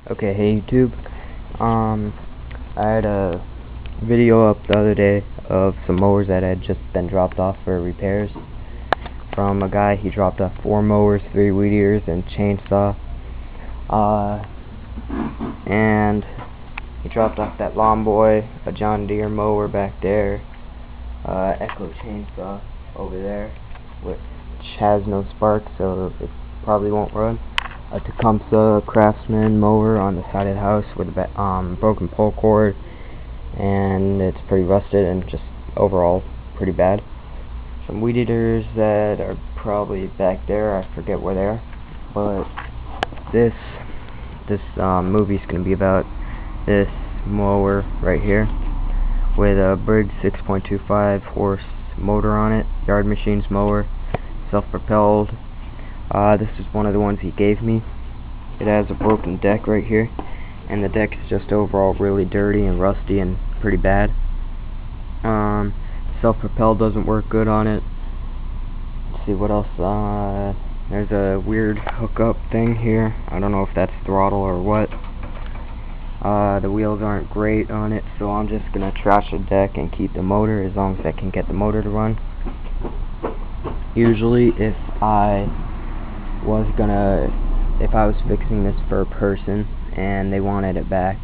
Okay, hey YouTube. I had a video up the other day of some mowers that had just been dropped off for repairs from a guy. He dropped off 4 mowers, 3 weed eaters, and chainsaw. And he dropped off that Lawn Boy, a John Deere mower back there, Echo chainsaw over there, which has no spark, so it probably won't run. A Tecumseh Craftsman mower on the side of the house with a broken pull cord, and it's pretty rusted and just overall pretty bad. Some weed eaters that are probably back there, I forget where they are, but this movie's gonna be about this mower right here with a Briggs 6.25 horse motor on it, yard machines mower, self-propelled. This is one of the ones he gave me. It has a broken deck right here, and the deck is just overall really dirty and rusty and pretty bad. Self-propelled doesn't work good on it. Let's see what else. There's a weird hookup thing here. I don't know if that's throttle or what. The wheels aren't great on it, so I'm just gonna trash the deck and keep the motor as long as I can get the motor to run. Usually if I was fixing this for a person and they wanted it back,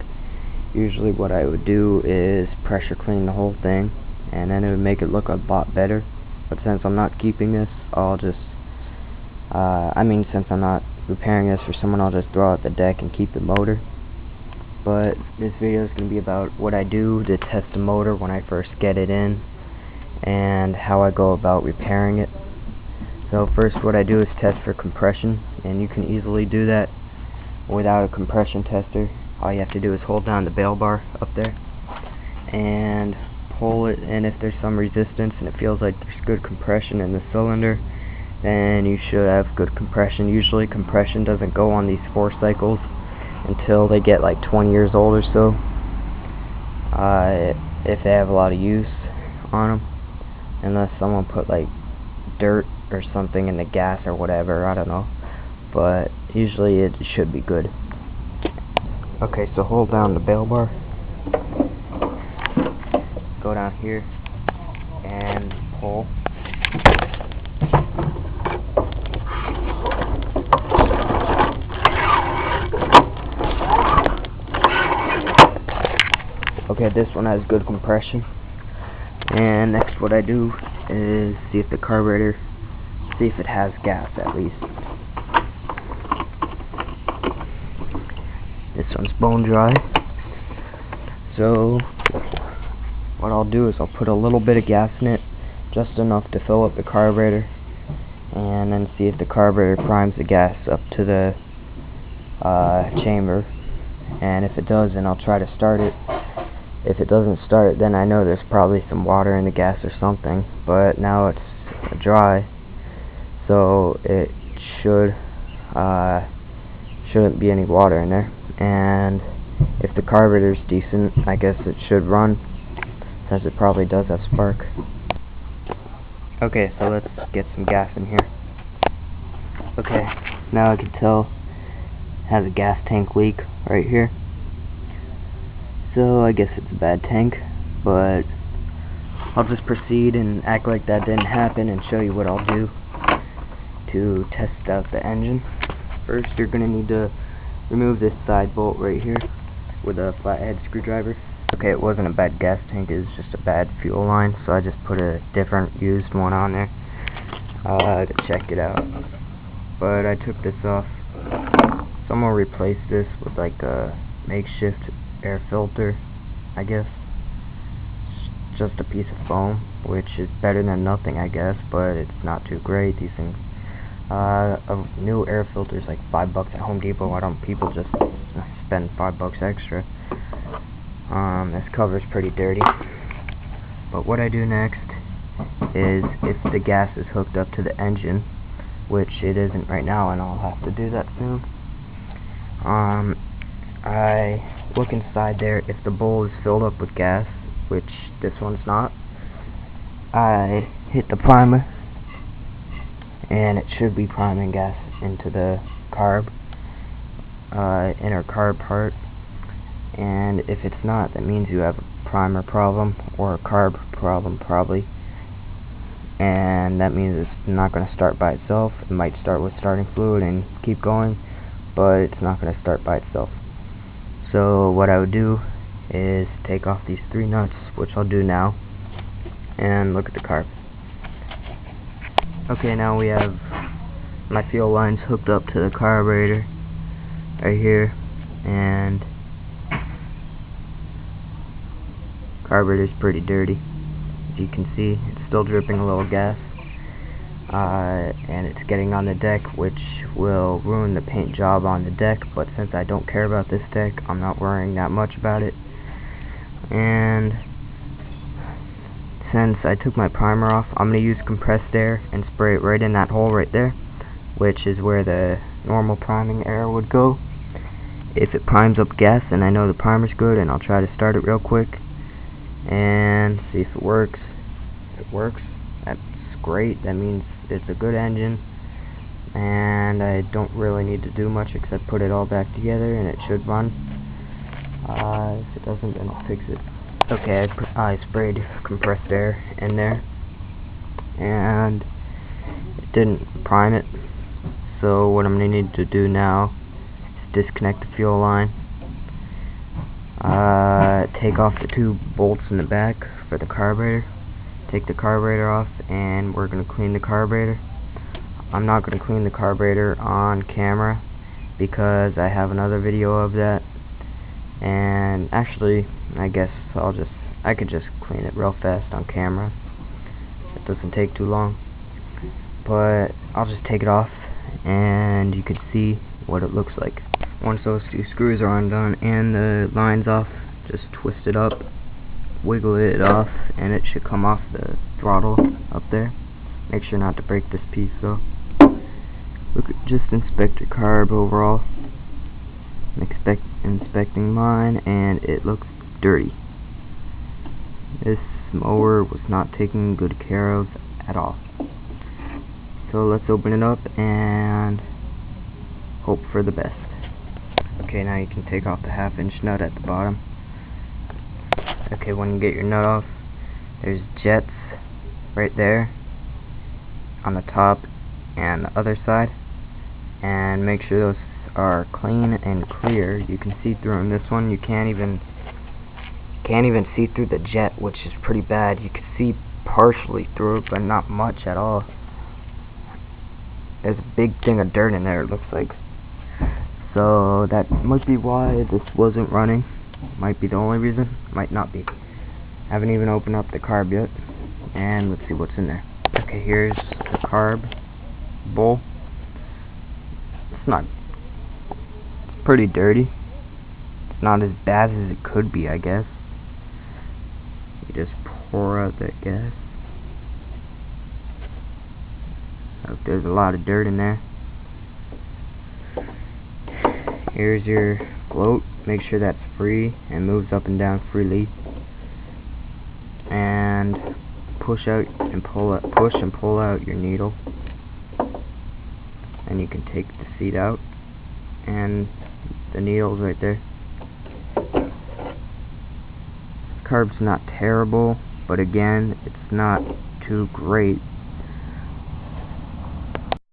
usually what I would do is pressure clean the whole thing, and then it would make it look a lot better. But since I'm not keeping this, I'll just since I'm not repairing this for someone, I'll just throw out the deck and keep the motor. But this video is going to be about what I do to test the motor when I first get it in, and how I go about repairing it. So first what I do is test for compression, and you can easily do that without a compression tester. All you have to do is hold down the bail bar up there and pull it, and if there's some resistance and it feels like there's good compression in the cylinder, then you should have good compression. Usually compression doesn't go on these 4 cycles until they get like 20 years old or so, if they have a lot of use on them, unless someone put like dirt or something in the gas or whatever, I don't know, but usually it should be good. Okay, so hold down the bail bar, go down here and pull. Okay, this one has good compression. And next what I do is see if the carburetor, see if it has gas at least. This one's bone dry. So what I'll do is I'll put a little bit of gas in it, just enough to fill up the carburetor, and then see if the carburetor primes the gas up to the chamber. And if it does, then I'll try to start it. If it doesn't start, then I know there's probably some water in the gas or something, but now it's dry, so it shouldn't be any water in there. And if the carburetor's decent, I guess it should run, since it probably does have spark. Okay, so let's get some gas in here. Okay, now I can tell it has a gas tank leak right here. So I guess it's a bad tank, but I'll just proceed and act like that didn't happen and show you what I'll do to test out the engine. First, you're going to need to remove this side bolt right here with a flathead screwdriver. Okay, it wasn't a bad gas tank, it was just a bad fuel line, so I just put a different used one on there to check it out. But I took this off. So I'm going to replace this with like a makeshift air filter, I guess. It's just a piece of foam, which is better than nothing, I guess, but it's not too great. These things, a new air filter is like $5 at Home Depot. Why don't people just spend $5 extra? This cover's pretty dirty. But what I do next is, if the gas is hooked up to the engine, which it isn't right now, and I'll have to do that soon, I look inside there. If the bowl is filled up with gas, which this one's not, I hit the primer, and it should be priming gas into the carb. inner carb part, and if it's not, that means you have a primer problem or a carb problem probably, and that means it's not going to start by itself. It might start with starting fluid and keep going, but it's not going to start by itself. So what I would do is take off these 3 nuts, which I'll do now, and look at the carb. Okay, now we have my fuel lines hooked up to the carburetor right here, and carburetor's pretty dirty. As you can see, it's still dripping a little gas, and it's getting on the deck, which will ruin the paint job on the deck, but since I don't care about this deck, I'm not worrying that much about it. And since I took my primer off, I'm going to use compressed air and spray it right in that hole right there, which is where the normal priming air would go. If it primes up gas, and I know the primer's good, and I'll try to start it real quick and see if it works. If it works, that's great. That means it's a good engine, and I don't really need to do much except put it all back together, and it should run. If it doesn't, then I'll fix it. Okay, I sprayed compressed air in there, and it didn't prime it. So what I'm going to need to do now is disconnect the fuel line, take off the 2 bolts in the back for the carburetor, take the carburetor off, and we're going to clean the carburetor. I'm not going to clean the carburetor on camera because I have another video of that, and actually I guess I could just clean it real fast on camera. It doesn't take too long, but I'll just take it off and you can see what it looks like. Once those 2 screws are undone and the line's off, just twist it up, wiggle it off, and it should come off the throttle up there. Make sure not to break this piece though. Just inspect your carb overall. Inspecting mine, and it looks dirty. This mower was not taken good care of at all. So let's open it up and hope for the best. Okay, now you can take off the 1/2-inch nut at the bottom. Okay, when you get your nut off, there's jets right there on the top and the other side, and make sure those are clean and clear. You can see through in this one. You can't even see through the jet, which is pretty bad. You can see partially through it, but not much at all. There's a big thing of dirt in there, it looks like. So that might be why this wasn't running. Might be the only reason. Might not be. Haven't even opened up the carb yet, and let's see what's in there. Okay, here's the carb bowl. It's pretty dirty. It's not as bad as it could be, I guess. You just pour out that gas. Look, there's a lot of dirt in there. Here's your float. Make sure that's free and moves up and down freely. And push and pull out your needle. And you can take the seat out, and the needle's right there. Carb's not terrible, but again, it's not too great